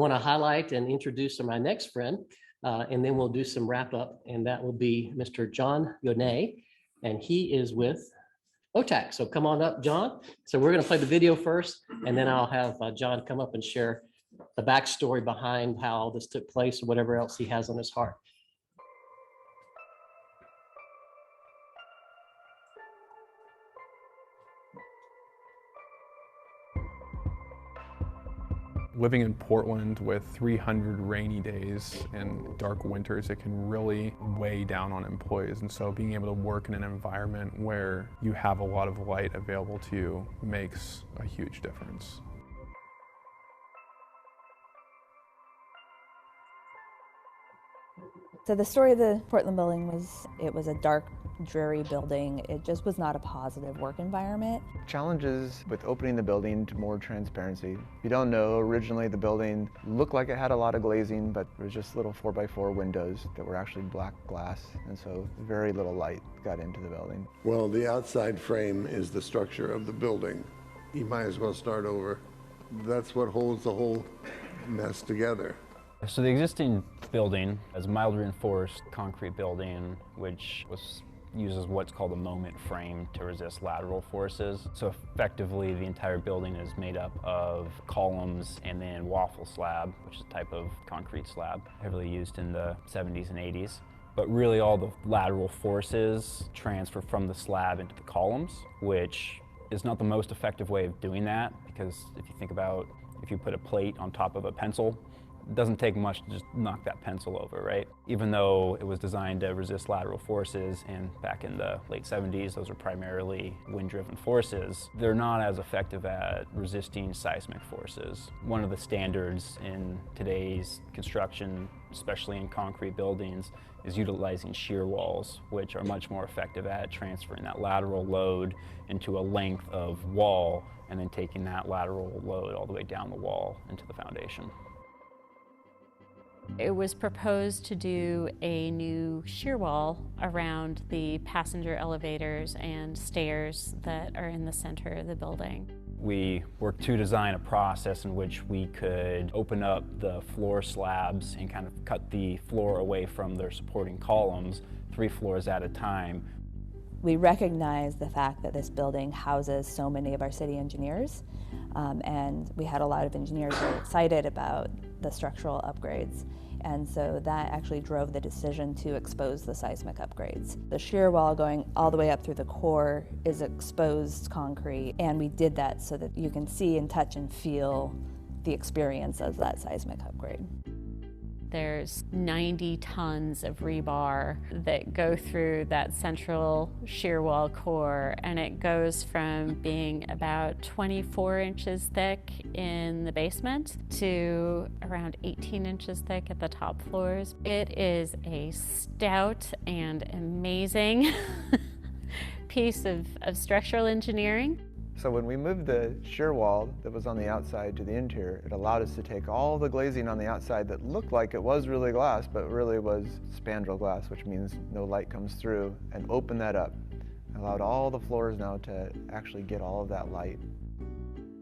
I want to highlight and introduce my next friend, and then we'll do some wrap up, and that will be Mr. Jonathan Nyone, and he is with Otak. So come on up, John. So we're going to play the video first, and then I'll have John come up and share the backstory behind how all this took place or whatever else he has on his heart. Living in Portland with 300 rainy days and dark winters, it can really weigh down on employees. And so being able to work in an environment where you have a lot of light available to you makes a huge difference. So the story of the Portland building was, it was a dark, dreary building. It just was not a positive work environment. Challenges with opening the building to more transparency. If you don't know, originally the building looked like it had a lot of glazing, but there was just little 4x4 windows that were actually black glass, and so very little light got into the building. Well, the outside frame is the structure of the building. You might as well start over. That's what holds the whole mess together. So the existing building is a mild reinforced concrete building, which uses what's called a moment frame to resist lateral forces. So effectively, the entire building is made up of columns and then waffle slab, which is a type of concrete slab, heavily used in the 70s and 80s. But really all the lateral forces transfer from the slab into the columns, which is not the most effective way of doing that, because if you think about if you put a plate on top of a pencil, it doesn't take much to just knock that pencil over, right? Even though it was designed to resist lateral forces, and back in the late 70s, those were primarily wind-driven forces, they're not as effective at resisting seismic forces. One of the standards in today's construction, especially in concrete buildings, is utilizing shear walls, which are much more effective at transferring that lateral load into a length of wall, and then taking that lateral load all the way down the wall into the foundation. It was proposed to do a new shear wall around the passenger elevators and stairs that are in the center of the building. We worked to design a process in which we could open up the floor slabs and kind of cut the floor away from their supporting columns 3 floors at a time. We recognize the fact that this building houses so many of our city engineers, and we had a lot of engineers very excited about the structural upgrades. And so that actually drove the decision to expose the seismic upgrades. The shear wall going all the way up through the core is exposed concrete, and we did that so that you can see and touch and feel the experience of that seismic upgrade. There's 90 tons of rebar that go through that central shear wall core, and it goes from being about 24 inches thick in the basement to around 18 inches thick at the top floors. It is a stout and amazing piece of structural engineering. So when we moved the shear wall that was on the outside to the interior, it allowed us to take all the glazing on the outside that looked like it was really glass, but really was spandrel glass, which means no light comes through, and open that up. It allowed all the floors now to actually get all of that light.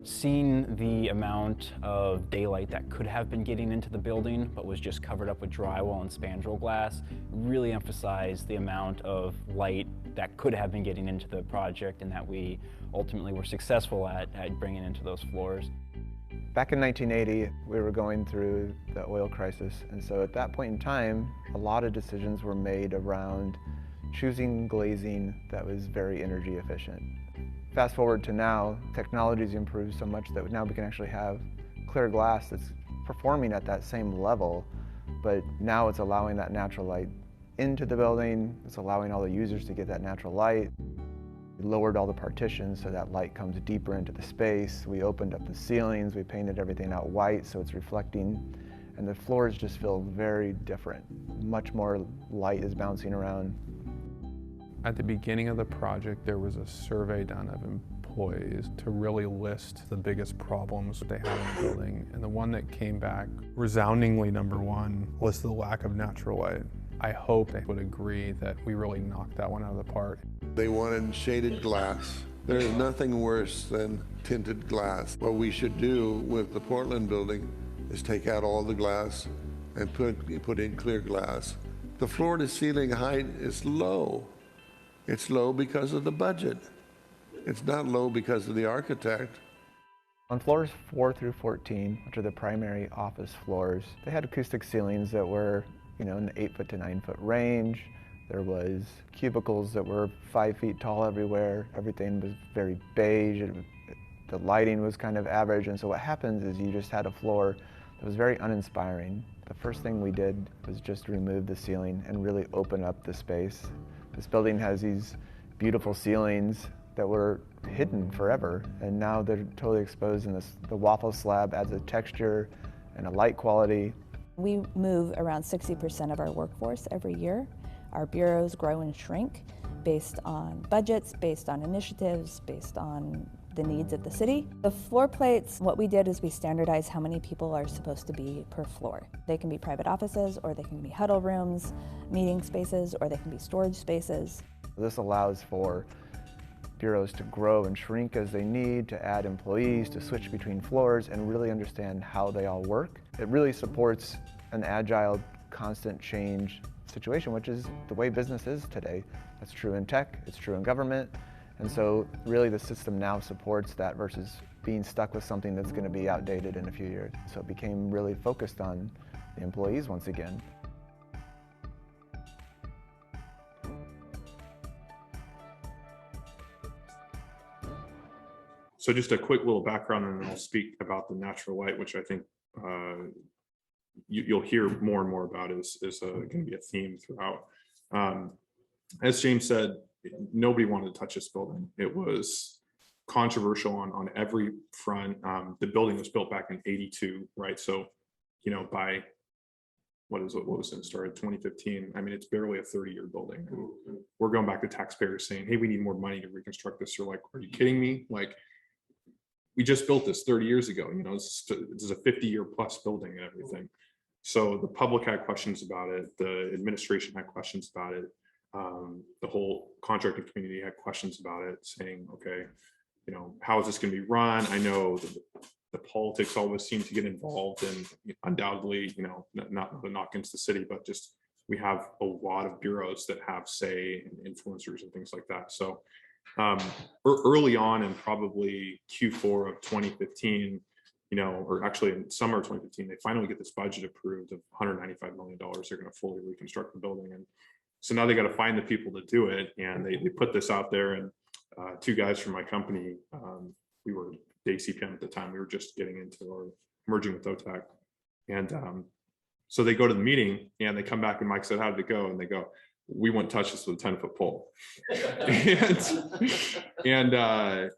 Seeing the amount of daylight that could have been getting into the building but was just covered up with drywall and spandrel glass really emphasized the amount of light that could have been getting into the project, and that we ultimately were successful at bringing into those floors. Back in 1980, we were going through the oil crisis, and so at that point in time, a lot of decisions were made around choosing glazing that was very energy efficient. Fast forward to now, technology's improved so much that now we can actually have clear glass that's performing at that same level, but now it's allowing that natural light into the building. It's allowing all the users to get that natural light. We lowered all the partitions so that light comes deeper into the space. We opened up the ceilings. We painted everything out white so it's reflecting, and the floors just feel very different. Much more light is bouncing around. At the beginning of the project, there was a survey done of employees to really list the biggest problems that they had in the building. And the one that came back resoundingly #1 was the lack of natural light. I hope they would agree that we really knocked that one out of the park. They wanted shaded glass. There is nothing worse than tinted glass. What we should do with the Portland building is take out all the glass and put in clear glass. The floor to ceiling height is low. It's low because of the budget. It's not low because of the architect. On floors 4 through 14, which are the primary office floors, they had acoustic ceilings that were, in the 8 foot to 9 foot range. There was cubicles that were 5 feet tall everywhere. Everything was very beige. The lighting was kind of average. And so what happens is you just had a floor that was very uninspiring. The first thing we did was just remove the ceiling and really open up the space. This building has these beautiful ceilings that were hidden forever, and now they're totally exposed, and the waffle slab adds a texture and a light quality. We move around 60% of our workforce every year. Our bureaus grow and shrink based on budgets, based on initiatives, based on the needs of the city. The floor plates, what we did is we standardized how many people are supposed to be per floor. They can be private offices, or they can be huddle rooms, meeting spaces, or they can be storage spaces. This allows for bureaus to grow and shrink as they need, to add employees, to switch between floors, and really understand how they all work. It really supports an agile, constant change situation, which is the way business is today. That's true in tech, it's true in government, and so really the system now supports that versus being stuck with something that's going to be outdated in a few years. So it became really focused on the employees once again. So just a quick little background, and then I'll speak about the natural light, which I think you'll hear more and more about is going to be a theme throughout. As James said, nobody wanted to touch this building. It was controversial on every front. The building was built back in '82, right? So, by what was it started 2015? I mean, it's barely a 30-year building. And we're going back to taxpayers saying, "Hey, we need more money to reconstruct this." They're like, "Are you kidding me? Like, we just built this 30 years ago. This is a 50-year plus building and everything." So the public had questions about it. The administration had questions about it. The whole contracting community had questions about it, saying, okay, how is this going to be run? I know the politics always seem to get involved, and undoubtedly, not the knock against the city, but just we have a lot of bureaus that have say and influencers and things like that. So early on in probably Q4 of 2015, or actually in summer of 2015, they finally get this budget approved of $195 million. They're going to fully reconstruct the building. And so now they got to find the people to do it. And they put this out there, and two guys from my company, we were day CPM at the time. We were just getting into our merging with Otak. And so they go to the meeting and they come back, and Mike said, "How did it go?" And they go, "We wouldn't touch this with a 10-foot pole." and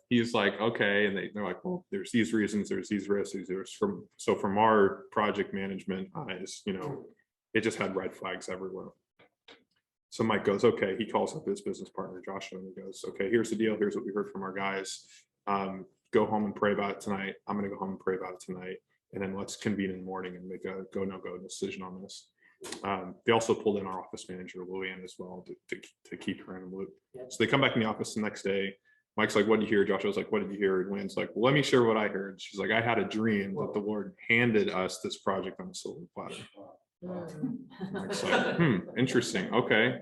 he's like, "Okay." And they're like, "Well, there's these reasons, there's these risks, from our project management eyes, it just had red flags everywhere." So Mike goes, "Okay." He calls up his business partner, Joshua, and he goes, "Okay, here's the deal. Here's what we heard from our guys. Go home and pray about it tonight. I'm going to go home and pray about it tonight. And then let's convene in the morning and make a go, no go decision on this." They also pulled in our office manager, Louanne, as well to keep her in the loop. So they come back in the office the next day. Mike's like, "What did you hear?" Joshua's like, "What did you hear?" And Luann's like, "Well, let me share what I heard." She's like, "I had a dream that the Lord handed us this project on a silver platter." Mike's like, interesting. Okay.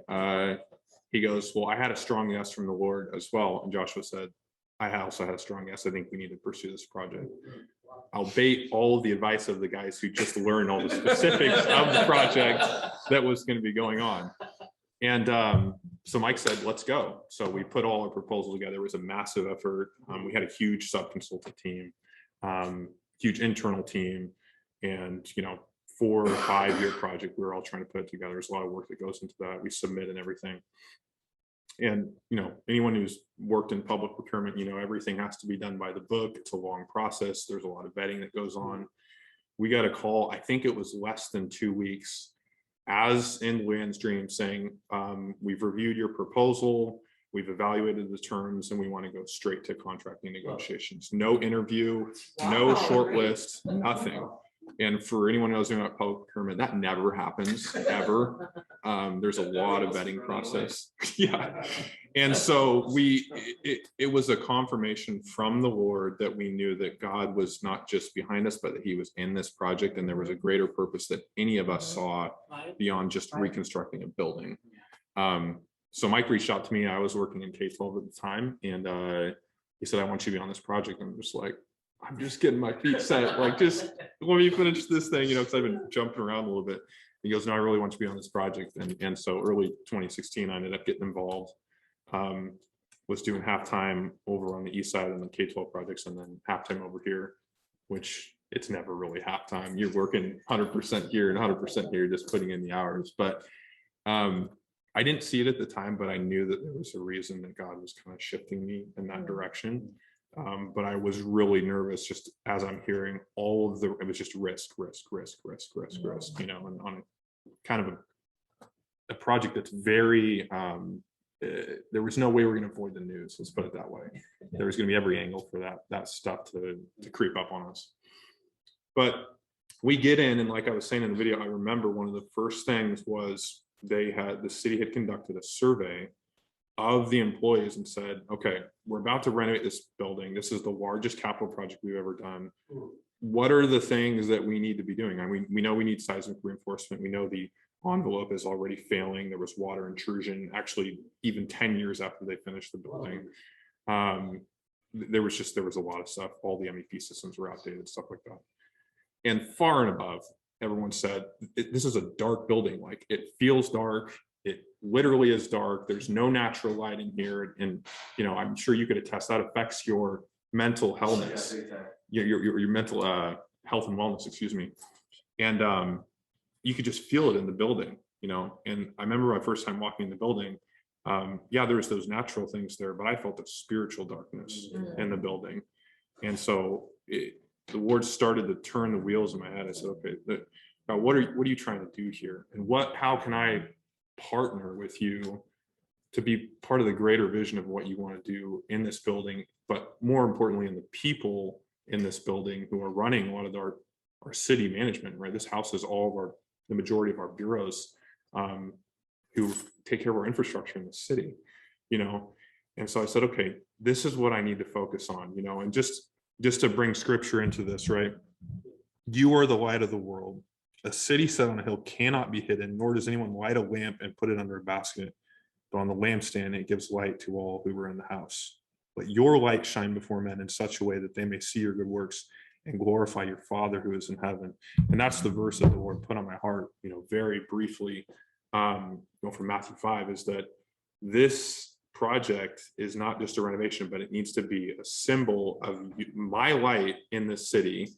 He goes, "Well, I had a strong yes from the Lord as well." And Joshua said, "I also had a strong yes. I think we need to pursue this project." I'll bait all of the advice of the guys who just learned all the specifics of the project that was going to be going on. And so Mike said, "Let's go." So we put all our proposals together. It was a massive effort. We had a huge sub-consultant team, huge internal team, and 4 or 5 year project. We were all trying to put it together. There's a lot of work that goes into that. We submit and everything. And anyone who's worked in public procurement, everything has to be done by the book. It's a long process. There's a lot of vetting that goes on. We got a call, I think it was less than 2 weeks, as in Luann's dream, saying, "We've reviewed your proposal, we've evaluated the terms, and we want to go straight to contracting negotiations." No interview, no short list, nothing. And for anyone who knows about public procurement, that never happens, ever. There's a lot of vetting process. Yeah. And so it was a confirmation from the Lord that we knew that God was not just behind us, but that he was in this project, and there was a greater purpose that any of us saw beyond just reconstructing a building. So Mike reached out to me. I was working in K-12 at the time, and he said, I want you to be on this project. And I'm just like, I'm just getting my feet set. Like, just let me finish this thing, because I've been jumping around a little bit. He goes, no, I really want you to be on this project. And so early 2016, I ended up getting involved. Was doing halftime over on the east side on the K-12 projects, and then halftime over here, which it's never really halftime. You're working 100% here and 100% here, just putting in the hours. But I didn't see it at the time, but I knew that there was a reason that God was kind of shifting me in that direction. But I was really nervous just as I'm hearing all of it was just risk, and on kind of a project that's very, there was no way we're going to avoid the news. Let's put it that way. There was going to be every angle for that stuff to creep up on us. But we get in, and like I was saying in the video, I remember one of the first things was the city had conducted a survey of the employees and said, okay, we're about to renovate this building. This is the largest capital project we've ever done. What are the things that we need to be doing? I mean, we know we need seismic reinforcement. We know the envelope is already failing. There was water intrusion, actually, even 10 years after they finished the building. There was a lot of stuff. All the MEP systems were outdated, stuff like that. And far and above, everyone said, this is a dark building. Like, it feels dark. It literally is dark. There's no natural light in here. And, I'm sure you could attest that affects your mental wellness, your mental health and wellness, excuse me. And you could just feel it in the building, and I remember my first time walking in the building. There was those natural things there, but I felt a spiritual darkness in the building. And so the Lord started to turn the wheels in my head. I said, okay, God, what are you trying to do here? And how can I partner with you to be part of the greater vision of what you want to do in this building, but more importantly, in the people in this building who are running a lot of our city management, right? This house is the majority of our bureaus who take care of our infrastructure in the city, And so I said, okay, this is what I need to focus on, and just to bring scripture into this, right? You are the light of the world. A city set on a hill cannot be hidden, nor does anyone light a lamp and put it under a basket, but on the lampstand it gives light to all who are in the house. Let your light shine before men in such a way that they may see your good works and glorify your Father who is in heaven. And that's the verse that the Lord put on my heart, very briefly, from Matthew 5, is that this project is not just a renovation, but it needs to be a symbol of my light in this city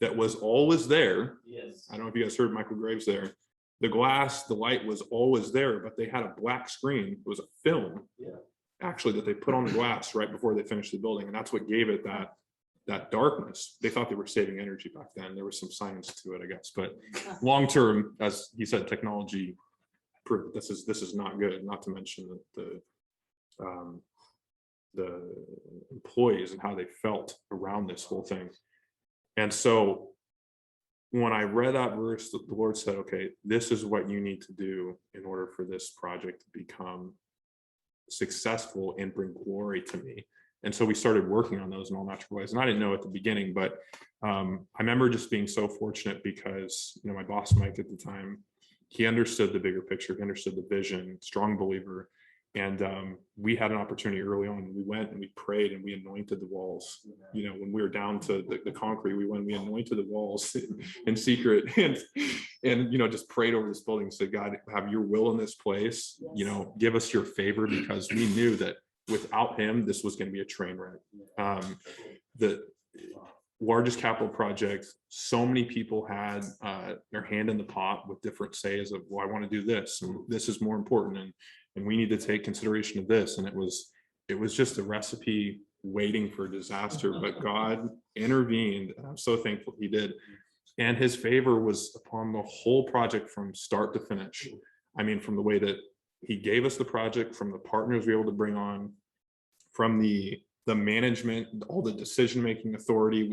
that was always there. Yes. I don't know if you guys heard Michael Graves there. The light was always there, but they had a black screen. It was a film, actually, that they put on the glass right before they finished the building. And that's what gave it that darkness. They thought they were saving energy back then. There was some science to it, I guess. But long term, as he said, technology proved this is not good. Not to mention that the employees and how they felt around this whole thing. And so when I read that verse, the Lord said, okay, this is what you need to do in order for this project to become successful and bring glory to me. And so we started working on those in all natural ways. And I didn't know at the beginning, but I remember just being so fortunate because, my boss, Mike, at the time, he understood the bigger picture. He understood the vision, strong believer. And we had an opportunity early on. We went and we prayed and we anointed the walls. When we were down to the concrete, we went and we anointed the walls in secret and just prayed over this building. Said, God, have your will in this place. Yes. Give us your favor, because we knew that without him, this was going to be a train wreck. The largest capital project, so many people had their hand in the pot with different says of, well, I want to do this, and this is more important, and we need to take consideration of this. And it was just a recipe waiting for disaster, but God intervened, and I'm so thankful he did. And his favor was upon the whole project from start to finish. I mean, from the way that he gave us the project, from the partners we were able to bring on, from the management, all the decision-making authority.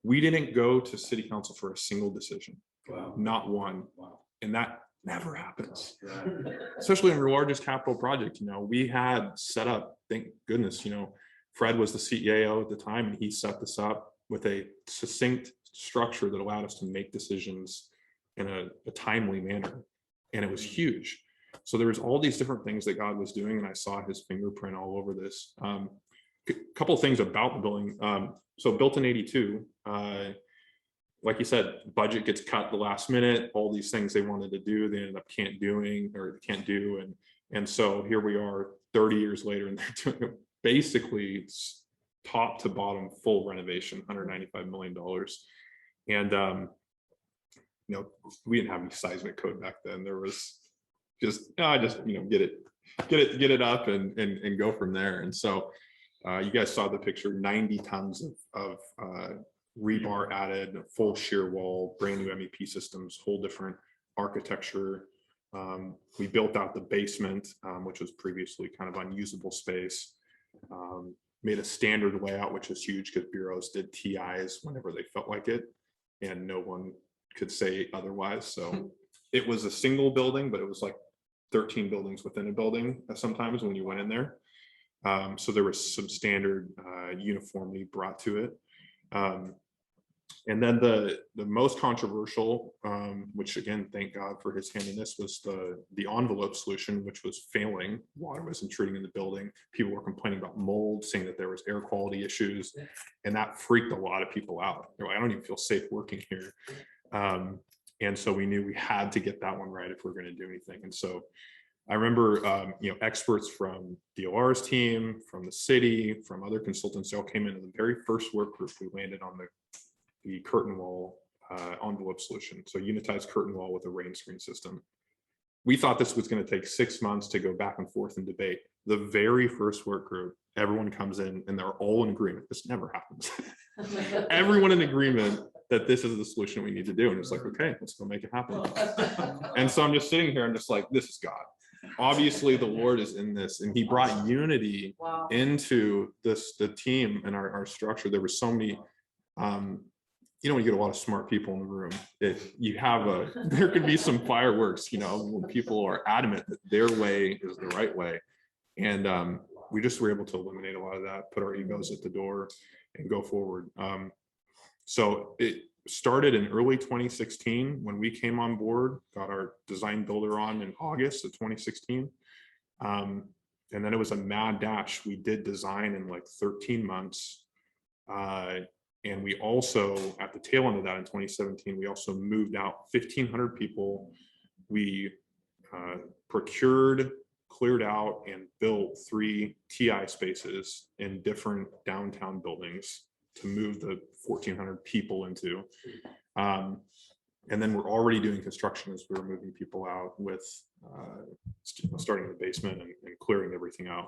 We didn't go to city council for a single decision. Wow. Not one. Wow. And that Never happens, especially in your largest capital project. We had set up, thank goodness, Fred was the CEO at the time, and he set this up with a succinct structure that allowed us to make decisions in a timely manner. And it was huge. So there was all these different things that God was doing, and I saw his fingerprint all over this. A couple of things about the building. So built in 82, like you said, budget gets cut the last minute. All these things they wanted to do, they ended up can't do. And so here we are 30 years later, and they're doing basically top to bottom full renovation, $195 million. And we didn't have any seismic code back then. There was just get it up and go from there. And so you guys saw the picture, 90 tons of rebar added, full shear wall, brand new MEP systems, whole different architecture. We built out the basement, which was previously kind of unusable space. Made a standard layout, which is huge because bureaus did TIs whenever they felt like it, and no one could say otherwise. So it was a single building, but it was like 13 buildings within a building sometimes when you went in there. So there was some standard uniformity brought to it. And then the most controversial, which again, thank God for his hand in this, was the envelope solution, which was failing. Water was intruding in the building. People were complaining about mold, saying that there was air quality issues, and that freaked a lot of people out. They're like, I don't even feel safe working here. And so we knew we had to get that one right if we're going to do anything. And so I remember, experts from DOR's team, from the city, from other consultants, they all came into the very first work group. We landed on the curtain wall envelope solution. So unitized curtain wall with a rain screen system. We thought this was going to take 6 months to go back and forth and debate. The very first work group, everyone comes in and they're all in agreement. This never happens. Everyone in agreement that this is the solution we need to do. And it's like, okay, let's go make it happen. And so I'm just sitting here, I'm just like, this is God. Obviously the Lord is in this, and he brought unity into the team and our structure. There were so many, you get a lot of smart people in the room. There could be some fireworks, when people are adamant that their way is the right way. And we just were able to eliminate a lot of that, put our egos at the door and go forward. So it started in early 2016 when we came on board, got our design builder on in August of 2016. And then it was a mad dash. We did design in like 13 months. And we also, at the tail end of that in 2017, we also moved out 1,500 people. We procured, cleared out, and built 3 TI spaces in different downtown buildings to move the 1,400 people into. And then we're already doing construction as we're moving people out with starting the basement and clearing everything out.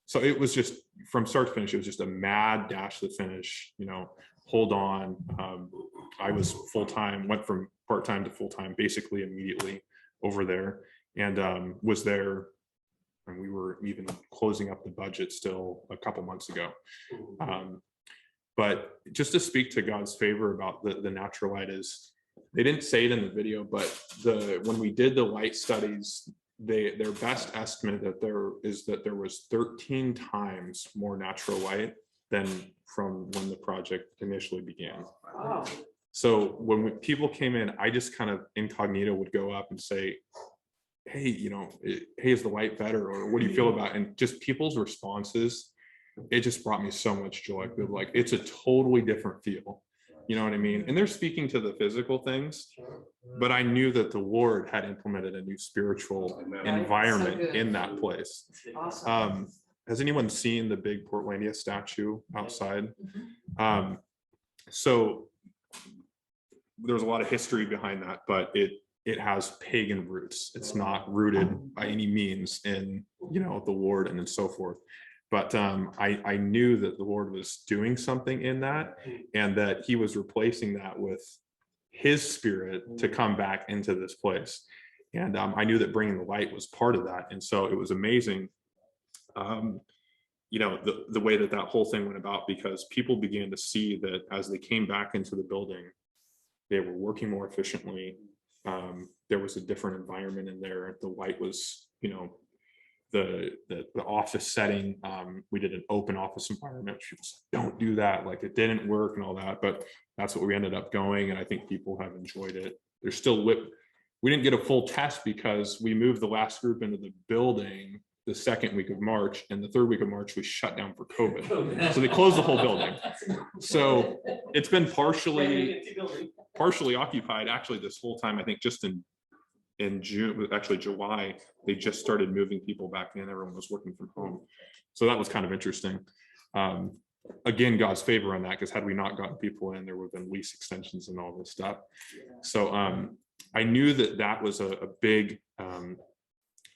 So it was just from start to finish, it was just a mad dash to finish, hold on. I was full-time, went from part-time to full-time basically immediately over there, and was there, and we were even closing up the budget still a couple months ago. But just to speak to God's favor about the natural light is, they didn't say it in the video, but when we did the light studies, their best estimate that there was 13 times more natural light than from when the project initially began. Wow. So when people came in, I just kind of incognito would go up and say, hey, hey, is the light better? Or what do you feel about it? And just people's responses, it just brought me so much joy. Like, it's a totally different feel. You know what I mean? And they're speaking to the physical things, but I knew that the Lord had implemented a new spiritual environment in that place. Awesome. Has anyone seen the big Portlandia statue outside? So there's a lot of history behind that, but it has pagan roots. It's not rooted by any means in, the Lord and so forth. But I knew that the Lord was doing something in that, and that he was replacing that with his spirit to come back into this place. And I knew that bringing the light was part of that. And so it was amazing, the way that whole thing went about, because people began to see that as they came back into the building, they were working more efficiently. there was a different environment in there. The white was, you know, the office setting. We did an open office environment. People said, don't do that. Like it didn't work and all that, but that's what we ended up going. And I think people have enjoyed it. There's still we didn't get a full test because we moved the last group into the building the second week of March, and the third week of March we shut down for COVID. So they closed the whole building. So it's been partially occupied actually this whole time. I think just in June, actually July, they just started moving people back in. Everyone was working from home. So that was kind of interesting. Again, God's favor on that, because had we not gotten people in, there would have been lease extensions and all this stuff. So I knew that was a big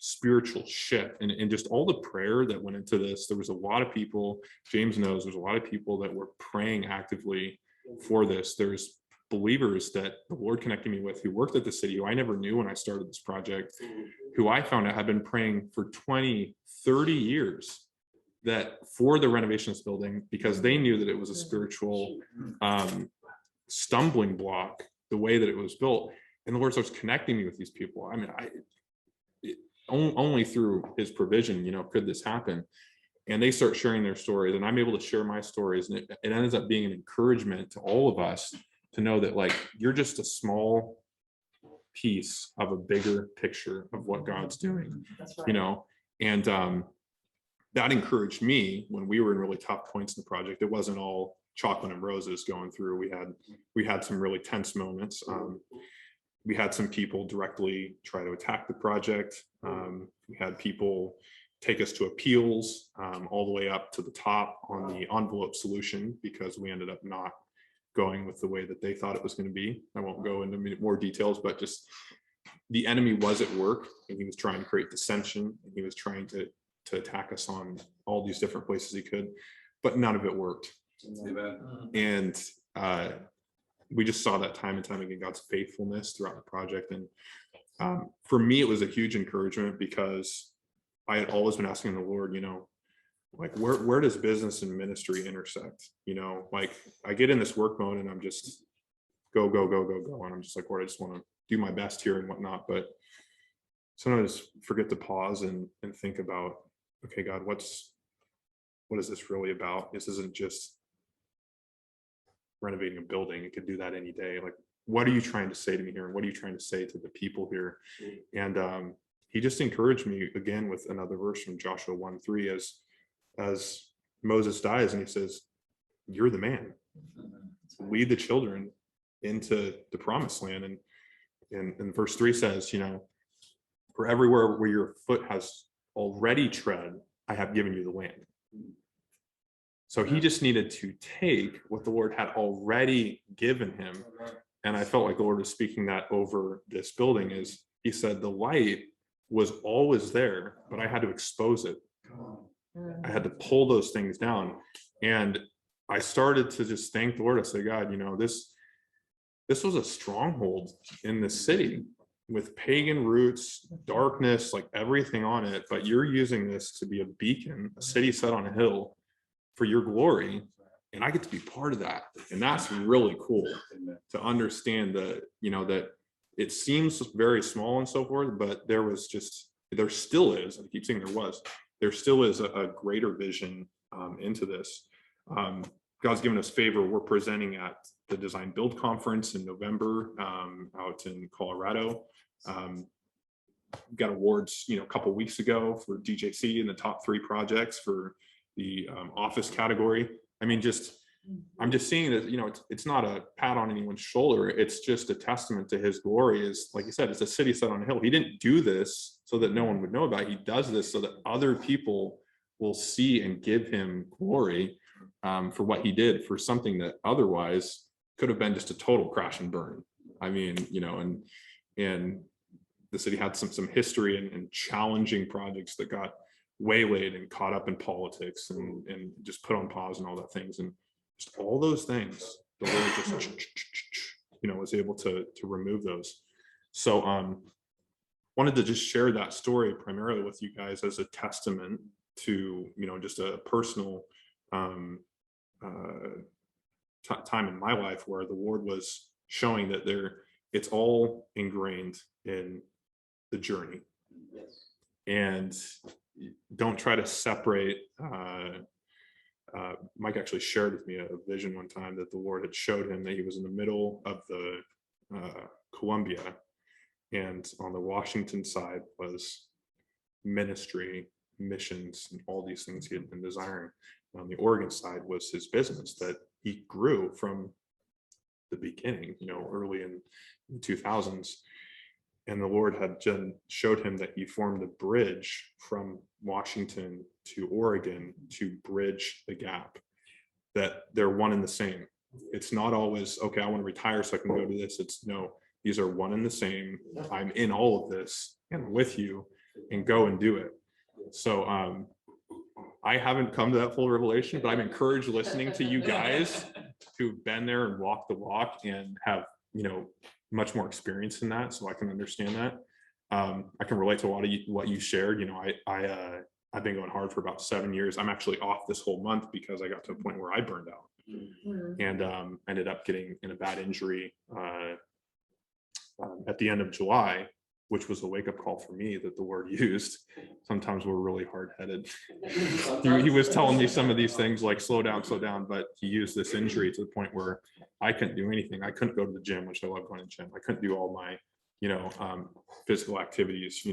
spiritual shift, and just all the prayer that went into this. There was a lot of people, James knows, there's a lot of people that were praying actively for this. There's believers that the Lord connected me with who worked at the city, who I never knew when I started this project, who I found out had been praying for 20, 30 years that for the renovation of this building, because they knew that it was a spiritual stumbling block, the way that it was built. And the Lord starts connecting me with these people. I mean, only through his provision, you know, could this happen. And they start sharing their stories, and I'm able to share my stories. And it ends up being an encouragement to all of us to know that, like, you're just a small piece of a bigger picture of what God's doing, you know. And that encouraged me when we were in really tough points in the project. It wasn't all chocolate and roses going through. We had some really tense moments. We had some people directly try to attack the project. We had people take us to appeals all the way up to the top on the envelope solution, because we ended up not going with the way that they thought it was going to be. I won't go into more details, but just the enemy was at work, and he was trying to create dissension, and he was trying to attack us on all these different places he could, but none of it worked. And we just saw that time and time again, God's faithfulness throughout the project. And for me, it was a huge encouragement, because I had always been asking the Lord, you know, like, where does business and ministry intersect? You know, like, I get in this work mode and I'm just go. And I'm just like, Lord, I just want to do my best here and whatnot. But sometimes forget to pause and think about, okay, God, what is this really about? This isn't just renovating a building. It could do that any day. Like, what are you trying to say to me here? And what are you trying to say to the people here? And he just encouraged me again with another verse from Joshua 1:3, as Moses dies, and he says, you're the man. Lead the children into the promised land. And verse 3 says, you know, for everywhere where your foot has already tread, I have given you the land. So he just needed to take what the Lord had already given him. And I felt like the Lord was speaking that over this building. Is he said the light was always there, but I had to expose it. I had to pull those things down. And I started to just thank the Lord. I said, God, you know, this was a stronghold in the city with pagan roots, darkness, like everything on it. But you're using this to be a beacon, a city set on a hill for your glory. And I get to be part of that. And that's really cool to understand that, you know, that it seems very small and so forth, but there still is, I keep saying there still is a greater vision into this. God's given us favor. We're presenting at the Design Build Conference in November out in Colorado. Got awards, you know, a couple of weeks ago for DJC in the top 3 projects for the office category. I mean, I'm just seeing that, you know, it's not a pat on anyone's shoulder. It's just a testament to his glory. Is, like you said, it's a city set on a hill. He didn't do this so that no one would know about it. He does this so that other people will see and give him glory for what he did, for something that otherwise could have been just a total crash and burn. I mean, you know, and the city had some history and challenging projects that got waylaid and caught up in politics and just put on pause and all that things. And just all those things, the Lord just, you know, was able to remove those. So wanted to just share that story primarily with you guys as a testament to, you know, just a personal time in my life where the Lord was showing that there it's all ingrained in the journey. And don't try to separate. Mike actually shared with me a vision one time that the Lord had showed him that he was in the middle of the Columbia, and on the Washington side was ministry, missions, and all these things he had been desiring. On the Oregon side was his business that he grew from the beginning, early in the 2000s. And the Lord had showed him that he formed a bridge from Washington to Oregon to bridge the gap, that they're one and the same. It's not always, okay, I want to retire so I can go to this. It's no, these are one and the same. I'm in all of this and with you, and go and do it. So I haven't come to that full revelation, but I'm encouraged listening to you guys who've been there and walked the walk and have, much more experience in that, so I can understand that. I can relate to a lot of what you shared. I've been going hard for about 7 years. I'm actually off this whole month because I got to a point where I burned out and ended up getting in a bad injury at the end of July, which was a wake-up call for me that the Lord used. Sometimes we're really hard-headed. He was telling me some of these things like slow down, but he used this injury to the point where I couldn't do anything. I couldn't go to the gym, which I love going to the gym. I couldn't do all my physical activities.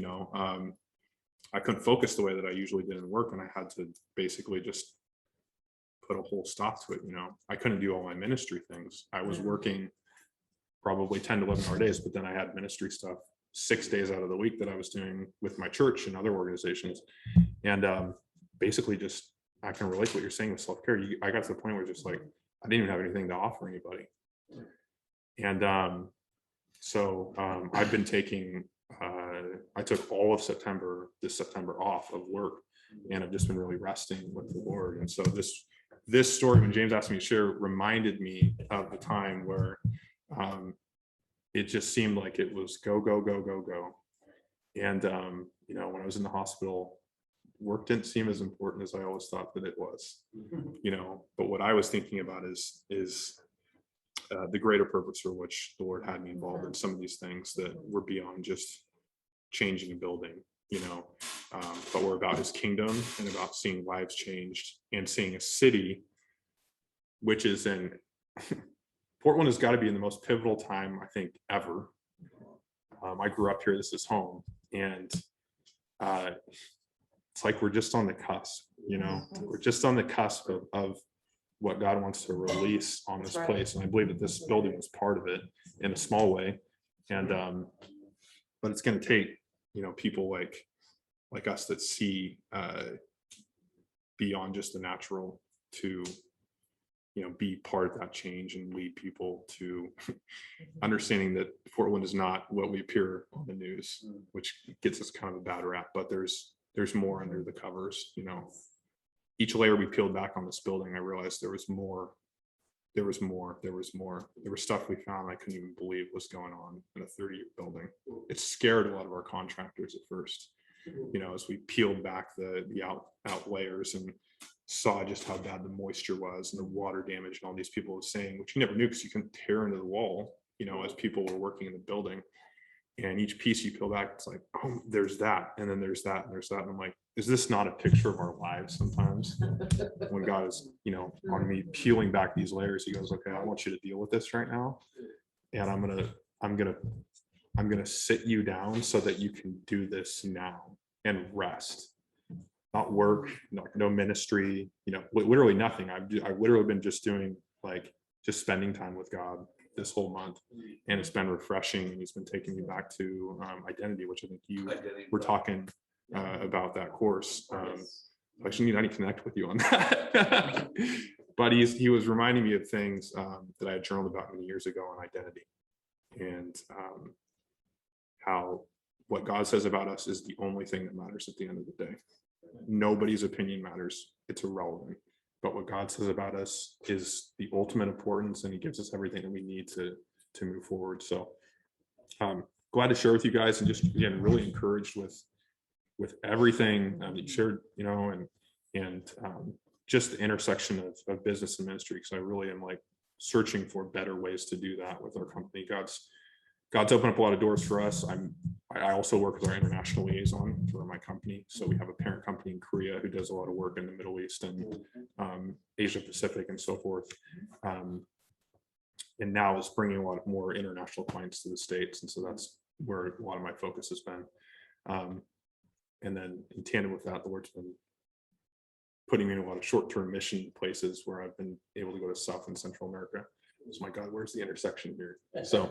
I couldn't focus the way that I usually did in work, and I had to basically just put a whole stop to it. I couldn't do all my ministry things. I was working probably 10 to 11 hour days, but then I had ministry stuff 6 days out of the week that I was doing with my church and other organizations. And basically just, I can relate to what you're saying with self-care. I got to the point where just like, I didn't even have anything to offer anybody. And so I've been taking, I took all of this September off of work, and I've just been really resting with the Lord. And so this story, when James asked me to share, reminded me of the time where it just seemed like it was go, go, go, go, go. And, when I was in the hospital, work didn't seem as important as I always thought that it was, but what I was thinking about is the greater purpose for which the Lord had me involved in some of these things that were beyond just changing a building, but were about his kingdom and about seeing lives changed and seeing a city, which is in Portland has got to be in the most pivotal time, I think, ever. I grew up here. This is home. And it's like we're just on the cusp, we're just on the cusp of what God wants to release on this place. And I believe that this building was part of it in a small way. And but it's going to take, people like us that see beyond just the natural to be part of that change and lead people to understanding that Portland is not what we appear on the news, which gets us kind of a bad rap, but there's more under the covers. Each layer we peeled back on this building, I realized there was more. There was stuff we found I couldn't even believe was going on in a 30-year building. It scared a lot of our contractors at first, as we peeled back the out layers and saw just how bad the moisture was and the water damage and all these people were saying, which you never knew because you couldn't tear into the wall, as people were working in the building. And each piece you peel back, it's like, oh, there's that, and then there's that, and there's that. And I'm like, is this not a picture of our lives sometimes? When God is, on me peeling back these layers, he goes, okay, I want you to deal with this right now. And I'm gonna sit you down so that you can do this now and rest. Not work, no ministry, literally nothing. I've literally been just doing just spending time with God this whole month, and it's been refreshing, and he's been taking me back to identity, which I think you were talking about that course. I actually need to connect with you on that. But he was reminding me of things that I had journaled about many years ago on identity, and how what God says about us is the only thing that matters at the end of the day. Nobody's opinion matters. It's irrelevant. But what God says about us is the ultimate importance, and he gives us everything that we need to move forward. So glad to share with you guys, and just again really encouraged with everything that you shared, and just the intersection of business and ministry, because I really am searching for better ways to do that with our company. God's God's opened up a lot of doors for us. I also work with our international liaison for my company. So we have a parent company in Korea who does a lot of work in the Middle East and Asia Pacific and so forth. And now it's bringing a lot of more international clients to the States. And so that's where a lot of my focus has been. And then in tandem with that, the Lord's been putting me in a lot of short-term mission places where I've been able to go to South and Central America. So my God, where's the intersection here? So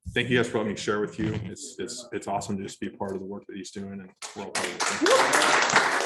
thank you guys for letting me share with you. It's awesome to just be part of the work that he's doing, and we're all part of it.